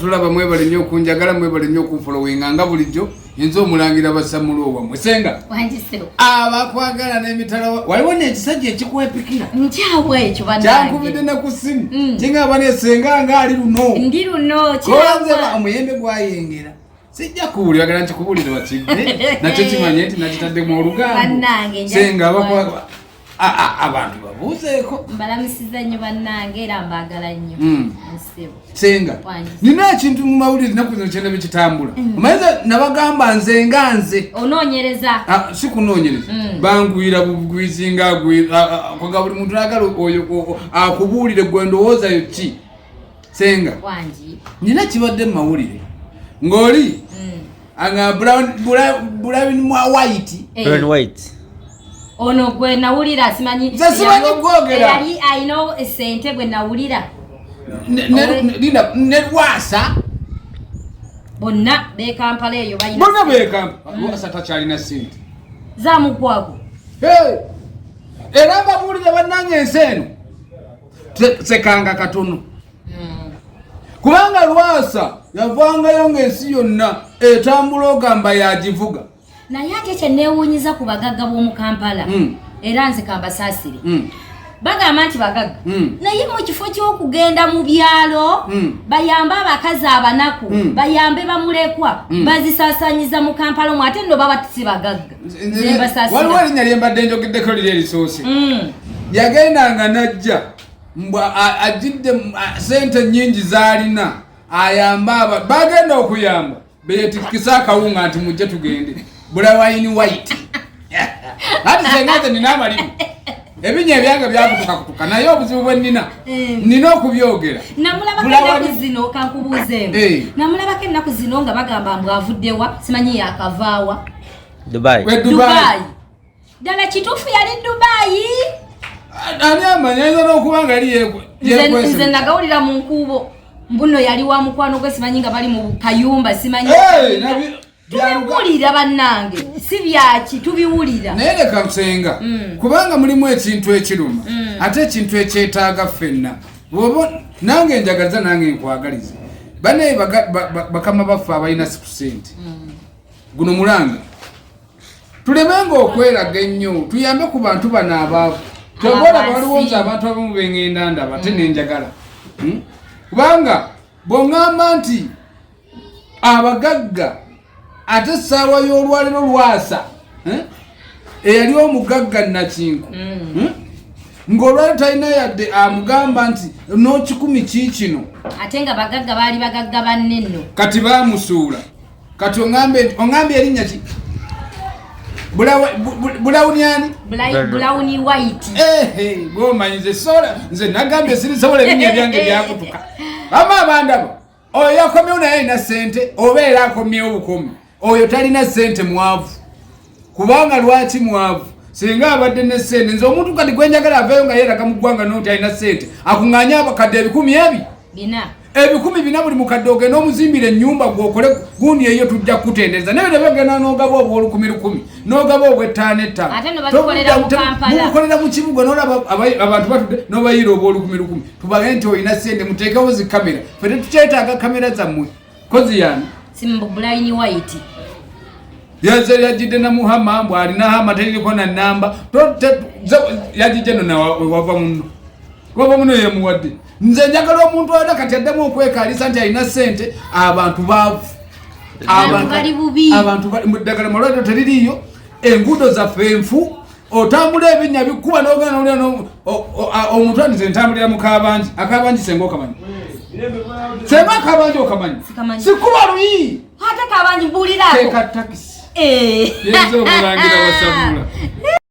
tulaba mwebale nnyo kunjagala mwebale nnyo kunfollowinga nga bulijjo yinza omulangira basamulo wamwe senga wanjisero abakwagala n'emitala waliwo n'ekisajja ekikwepikira nkyawe ekyo bannange kyankubidde ne ku ssimu kingamba ne senga nga ali luno ndi luno kolanze omuyembe gwayengera sijja kuwulira gala nkikubulira wakigwe nakyo kimanye nti nakitaddemu olugambo senga abakwagala abantu babuuzeeko mbalamusiza nnyo bannange era mbagala nnyo nsebo senga nina ekintu mu mawulire naku zino kyenda bikitambula omanyiza nabagamba nze onoonyereza si kunoonyereza bangwira bugwizi nga kwaga buli muntu ayagala oyo akubuulire gwe ndowoozayo ki senga nina kibadde mu mawulire ng'oli nga Bryn white ono gwe nawulira simanyi yali ayina esente gwe nawulira nerwasa bonna bekampala eyo bonna bekampala takyalina sente zamugwago era mbabuulire bannange ensi eno sekanga katono kubanga lwasa yavangayo ng'ensi yonna etambula ogamba yagivuga naye ate kyenneewuunyiza ku bagagga b'omu Kampala era nze kambasaasire bagamba nti bagagga naye mu kifo ky'okugenda mu byalo bayambe abakazi abanaku bayambe bamulekwa bazisaasaanyiza mu Kampala omwo ate nno baba si bagagga waliwo erinnya lye mbadde njogeddeko liri erisoose yagendanga najja ajjidde sente nnyingi z'alina ayamba bagenda okuyamba beyetikisa akawunga nti mujje tugende Bryn white ati sengaze nina amalimu ebinya ebyange byakutukakutuka naye obuzibu bwe nina okubyogera namulabako zino kankubuuzeemu namulabako ennaku zino nga bagamba mbu avuddewa simanyi yakavaawa Dubai ddala kituufu yali Dubai ani amanya ayinza n'okuba nga yali nze nagawulira mu nkuubo mbuno yali wa mukwano gwe simanyi nga bali mu kayumba simanyi tubiwulira bannange si byaki tubiwulira naye leka nsenga kubanga mulimu ekintu ekiruma ate ekintu ekyetaaga ffenna nange njagaliza nange nkwagaliza banaye bakama baffe abalina siku sente guno mulanga tulemenga okweraga ennyo tuyambe ku bantu bano abaavu tebola baliwonza abantu abamu bengenda ndaba ate nenjagala kubanga bw'oŋŋamba nti abagagga ate essaawa y'olwaliro lwasa eyali omugagga nakinku ng'olwali talina yadde amugamba nti n'okikumi kiikino ate nga bagagga baali bagagga banne nno kati baamusuula kati oŋŋambye erinnya ki Bryn white gwomanyize sola nze nagambye sirisobola ebinya ebyange byakutuka bama abandabo oyo yakomyewo naye alina sente oba era akomyewo bukomi oyo talina sente mwavu kubanga lwaki mwavu singa abadde ne sente nze omuntu kati gwenjagala aveeyo nga yeeraga mu ggwanga noti alina sente akuŋŋaanya abakadde 10,000 buli mukadde ogenda omuzimbira ennyumba gwokole gundi eyo tujja kutendereza naye nebagenda n'ogaba obw'olukumi n'ogaba obw'ettaano mu kibuga n'olaba abantu batudde n'obayiira obw'olukumi tubage nti olina sente muteekewo zikamera fe tetukyetaaga kamera zammwe kozi yani simbu Bryn white yaze yajjidde na muhama mbw alina hama teririko na namba yajjidde no wava muno yemuwadde nze njagala omuntu oyo kati addemu okwekaalisa nti alina sente abantu baavu abantu ddagala malwaliro teririiyo enguudo zaffe enfu otambula ebinnya bikuba n'ogenda omuntu anize ntambulira mu kabanji akabanji senga okamanyi senga akabanji okamanyi sikuba luyi ate kabanji mbuulirako teeka takisi yenza omulangira wasabula